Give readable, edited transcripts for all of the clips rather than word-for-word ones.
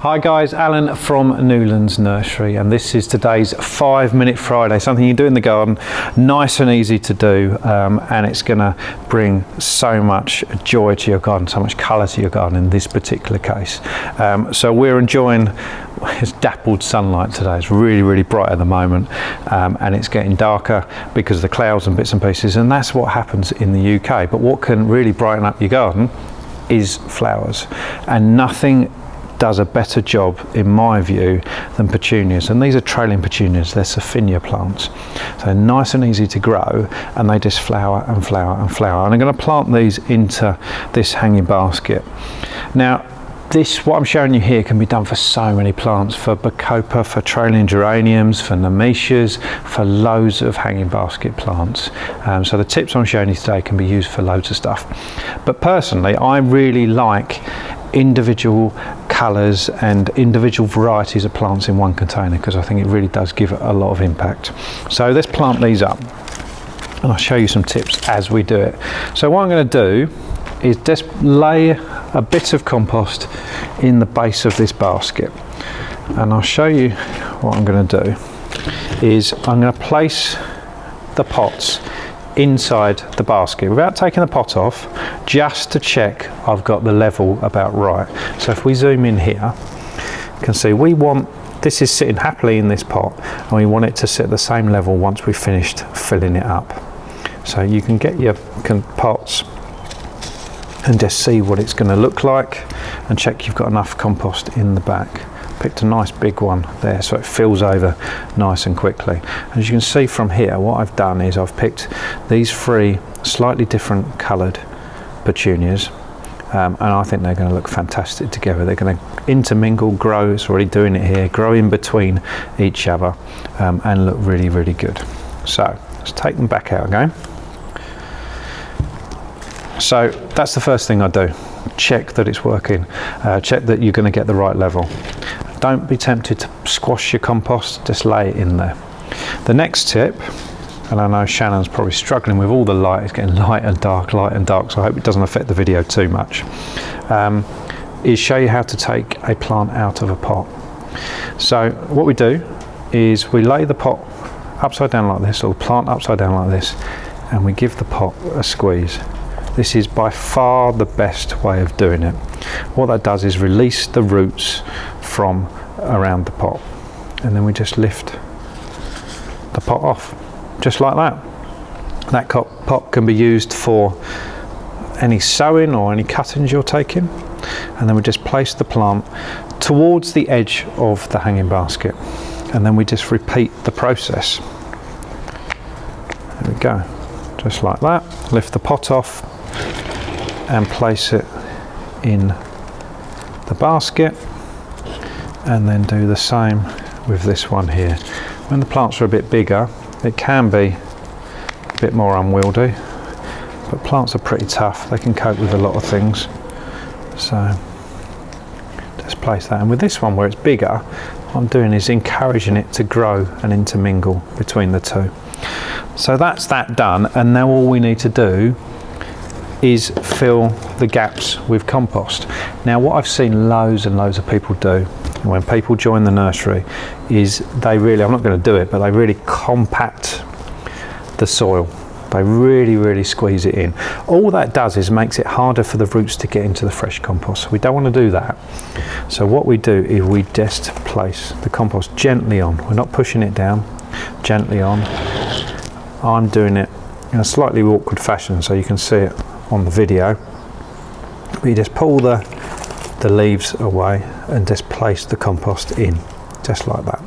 Hi guys, Alan from Newlands Nursery, and this is today's 5-minute Friday, something you do in the garden, nice and easy to do, and it's going to bring so much joy to your garden, so much colour to your garden in this particular case. So we're enjoying, it's dappled sunlight today, it's really bright at the moment, and it's getting darker because of the clouds and bits and pieces, and that's what happens in the UK. But what can really brighten up your garden is flowers, and nothing does a better job in my view than petunias. And these are trailing petunias, they're Sophinia plants, so nice and easy to grow, and they just flower and flower and flower. And I'm going to plant these into this hanging basket. Now what I'm showing you here can be done for so many plants, for bacopa, for trailing geraniums, for nemesis, for loads of hanging basket plants. So the tips I'm showing you today can be used for loads of stuff. But personally, I really like individual colours and individual varieties of plants in one container, because I think it really does give it a lot of impact. So let's plant these up, and I'll show you some tips as we do it. So what I'm going to do is just lay a bit of compost in the base of this basket, and I'll show you what I'm going to do is I'm going to place the pots inside the basket without taking the pot off, just to check I've got the level about right. So if we zoom in here, you can see this is sitting happily in this pot, and we want it to sit at the same level once we've finished filling it up. So you can get your pots and just see what it's going to look like, and check you've got enough compost in the back. Picked a nice big one there, so it fills over nice and quickly. As you can see from here, what I've done is I've picked these 3 slightly different coloured petunias, and I think they're going to look fantastic together. They're going to intermingle, grow, it's already doing it here, grow in between each other, and look really good. So let's take them back out again. So that's the first thing I do, check that it's working, check that you're going to get the right level. Don't be tempted to squash your compost, just lay it in there. The next tip, and I know Shannon's probably struggling with all the light, it's getting light and dark, so I hope it doesn't affect the video too much, is show you how to take a plant out of a pot. So what we do is we lay the pot upside down like this, or the plant upside down like this, and we give the pot a squeeze. This is by far the best way of doing it. What that does is release the roots from around the pot, and then we just lift the pot off, just like that. That pot can be used for any sowing or any cuttings you're taking, and then we just place the plant towards the edge of the hanging basket, and then we just repeat the process. There we go, just like that. Lift the pot off and place it in the basket, and then do the same with this one here. When the plants are a bit bigger, it can be a bit more unwieldy, but plants are pretty tough, they can cope with a lot of things. So just place that, and with this one where it's bigger, what I'm doing is encouraging it to grow and intermingle between the two. So that's that done, and now all we need to do is fill the gaps with compost. Now what I've seen loads and loads of people do when people join the nursery is they really, I'm not going to do it, but they really compact the soil. They really squeeze it in. All that does is makes it harder for the roots to get into the fresh compost. We don't want to do that. So what we do is we just place the compost gently on. We're not pushing it down, gently on. I'm doing it in a slightly awkward fashion so you can see it on the video. We just pull the leaves away and just place the compost in, just like that.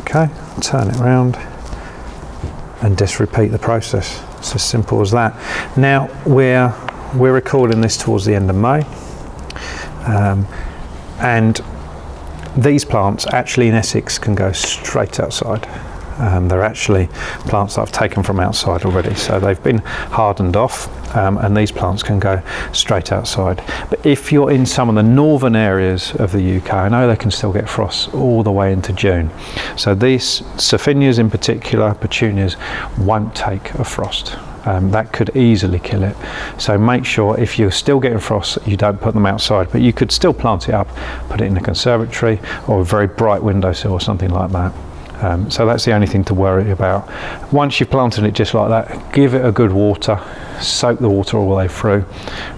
Okay, turn it around and just repeat the process. It's as simple as that. Now we're recording this towards the end of May, and these plants actually in Essex can go straight outside. They're actually plants that I've taken from outside already, so they've been hardened off, and these plants can go straight outside. But if you're in some of the northern areas of the UK, I know they can still get frost all the way into June. So these Sophinias in particular, petunias, won't take a frost. that could easily kill it. So make sure if you're still getting frost, you don't put them outside, but you could still plant it up, put it in a conservatory or a very bright windowsill or something like that. So that's the only thing to worry about. Once you've planted it just like that, give it a good water, soak the water all the way through,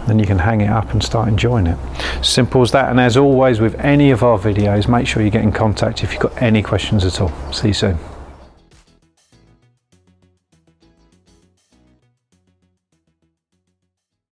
then you can hang it up and start enjoying it. Simple as that. And as always with any of our videos, make sure you get in contact if you've got any questions at all. See you soon.